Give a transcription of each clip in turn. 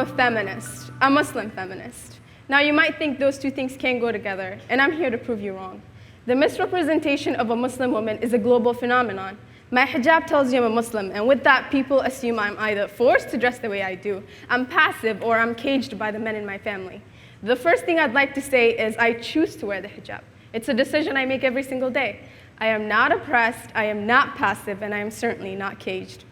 a feminist, a Muslim feminist. Now, you might think those two things can't go together, and I'm here to prove you wrong. The misrepresentation of a Muslim woman is a global phenomenon. My hijab tells you I'm a Muslim, and with that, people assume I'm either forced to dress the way I do, I'm passive, or I'm caged by the men in my family. The first thing I'd like to say is I choose to wear the hijab. It's a decision I make every single day. I am not oppressed, I am not passive, and I am certainly not caged.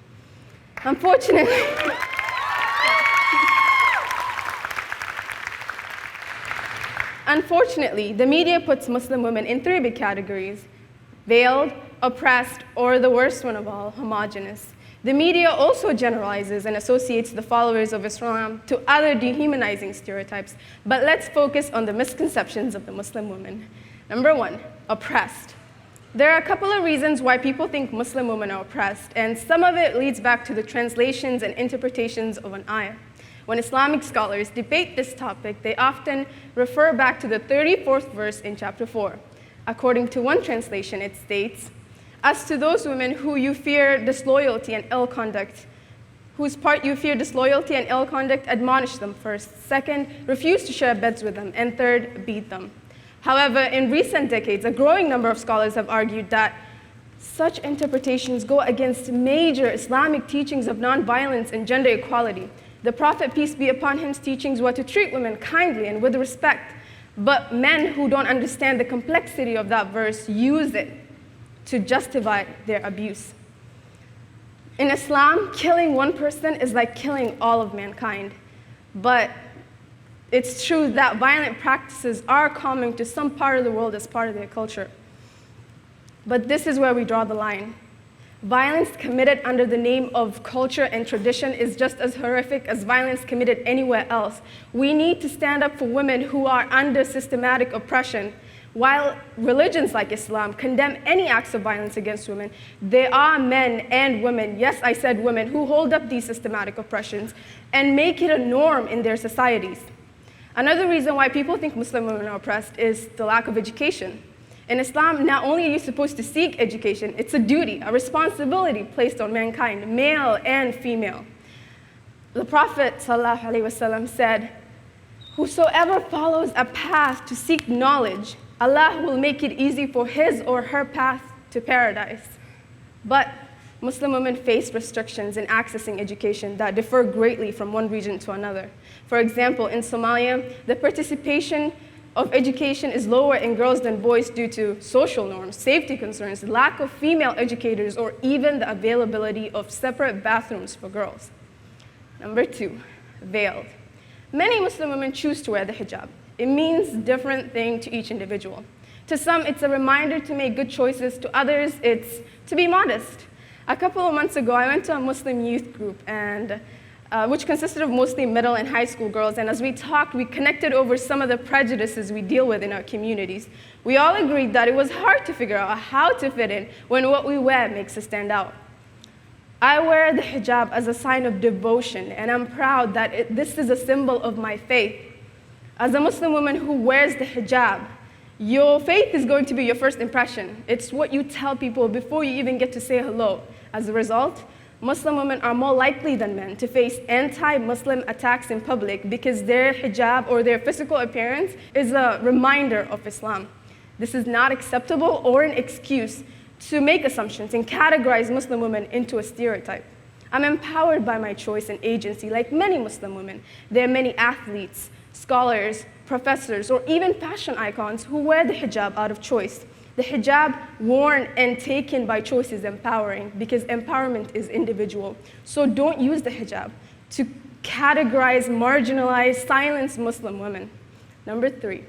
Unfortunately, the media puts Muslim women in three big categories: veiled, oppressed, or the worst one of all, homogenous. The media also generalizes and associates the followers of Islam to other dehumanizing stereotypes, but let's focus on the misconceptions of the Muslim woman. Number one, oppressed. There are a couple of reasons why people think Muslim women are oppressed, and some of it leads back to the translations and interpretations of an ayah. When Islamic scholars debate this topic, they often refer back to the 34th verse in chapter 4. According to one translation, it states, "As to those women who you fear disloyalty and ill conduct, whose part you fear disloyalty and ill conduct, admonish them first. Second, refuse to share beds with them. And third, beat them." However, in recent decades, a growing number of scholars have argued that such interpretations go against major Islamic teachings of nonviolence and gender equality. The Prophet, peace be upon him's teachings were to treat women kindly and with respect, but men who don't understand the complexity of that verse use it to justify their abuse. In Islam, killing one person is like killing all of mankind, but it's true that violent practices are common to some part of the world as part of their culture. But this is where we draw the line. Violence committed under the name of culture and tradition is just as horrific as violence committed anywhere else. We need to stand up for women who are under systematic oppression. While religions like Islam condemn any acts of violence against women, there are men and women, yes, I said women, who hold up these systematic oppressions and make it a norm in their societies. Another reason why people think Muslim women are oppressed is the lack of education. In Islam, not only are you supposed to seek education, it's a duty, a responsibility placed on mankind, male and female. The Prophet ﷺ said, "Whosoever follows a path to seek knowledge, Allah will make it easy for his or her path to paradise." But Muslim women face restrictions in accessing education that differ greatly from one region to another. For example, in Somalia, the participation of education is lower in girls than boys due to social norms, safety concerns, lack of female educators, or even the availability of separate bathrooms for girls. Number two, veiled. Many Muslim women choose to wear the hijab. It means different thing to each individual. To some, it's a reminder to make good choices. To others, it's to be modest. A couple of months ago, I went to a Muslim youth group, which consisted of mostly middle and high school girls, and as we talked, we connected over some of the prejudices we deal with in our communities. We all agreed that it was hard to figure out how to fit in when what we wear makes us stand out. I wear the hijab as a sign of devotion, and I'm proud that this is a symbol of my faith. As a Muslim woman who wears the hijab, your faith is going to be your first impression. It's what you tell people before you even get to say hello. As a result, Muslim women are more likely than men to face anti-Muslim attacks in public because their hijab or their physical appearance is a reminder of Islam. This is not acceptable or an excuse to make assumptions and categorize Muslim women into a stereotype. I'm empowered by my choice and agency, like many Muslim women. There are many athletes, scholars, professors, or even fashion icons who wear the hijab out of choice. The hijab worn and taken by choice is empowering because empowerment is individual. So don't use the hijab to categorize, marginalize, silence Muslim women. Number three,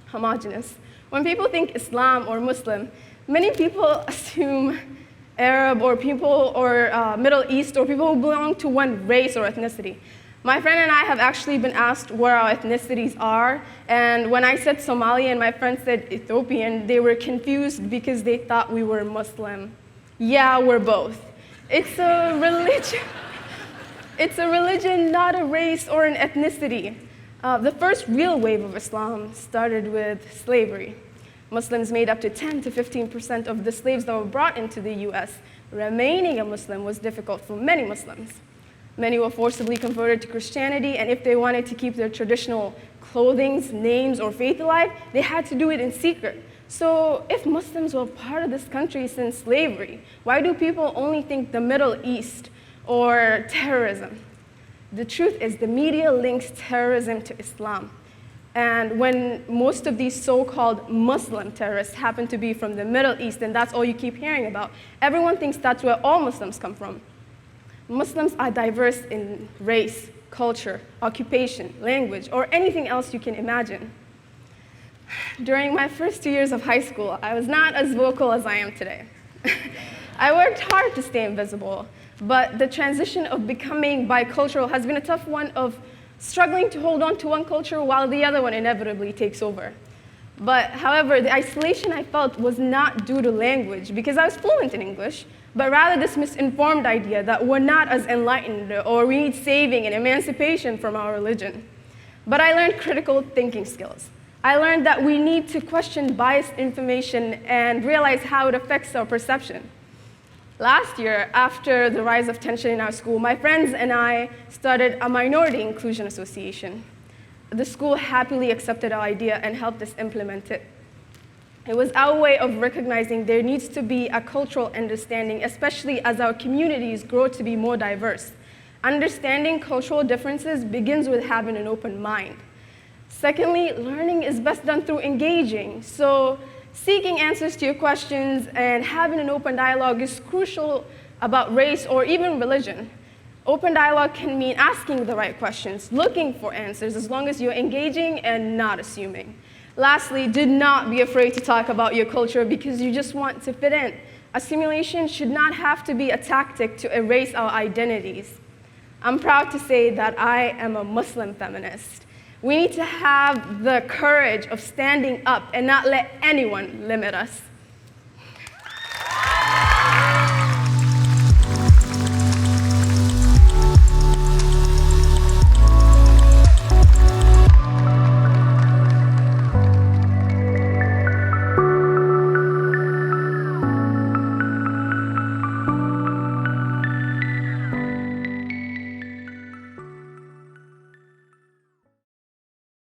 homogenous. When people think Islam or Muslim, many people assume Arab or Middle East or people who belong to one race or ethnicity. My friend and I have actually been asked where our ethnicities are, and when I said Somali and my friend said Ethiopian, they were confused because they thought we were Muslim. Yeah, we're both. It's a religion. It's a religion, not a race or an ethnicity. The first real wave of Islam started with slavery. Muslims made up to 10 to 15% of the slaves that were brought into the US. Remaining a Muslim was difficult for many Muslims. Many were forcibly converted to Christianity, and if they wanted to keep their traditional clothing, names, or faith alive, they had to do it in secret. So if Muslims were part of this country since slavery, why do people only think the Middle East or terrorism? The truth is the media links terrorism to Islam. And when most of these so-called Muslim terrorists happen to be from the Middle East, and that's all you keep hearing about, everyone thinks that's where all Muslims come from. Muslims are diverse in race, culture, occupation, language, or anything else you can imagine. During my first 2 years of high school, I was not as vocal as I am today. I worked hard to stay invisible, but the transition of becoming bicultural has been a tough one of struggling to hold on to one culture while the other one inevitably takes over. But however, the isolation I felt was not due to language, because I was fluent in English, but rather this misinformed idea that we're not as enlightened or we need saving and emancipation from our religion. But I learned critical thinking skills. I learned that we need to question biased information and realize how it affects our perception. Last year, after the rise of tension in our school, my friends and I started a minority inclusion association. The school happily accepted our idea and helped us implement it. It was our way of recognizing there needs to be a cultural understanding, especially as our communities grow to be more diverse. Understanding cultural differences begins with having an open mind. Secondly, learning is best done through engaging. So seeking answers to your questions and having an open dialogue is crucial about race or even religion. Open dialogue can mean asking the right questions, looking for answers, as long as you're engaging and not assuming. Lastly, do not be afraid to talk about your culture because you just want to fit in. Assimilation should not have to be a tactic to erase our identities. I'm proud to say that I am a Muslim feminist. We need to have the courage of standing up and not let anyone limit us.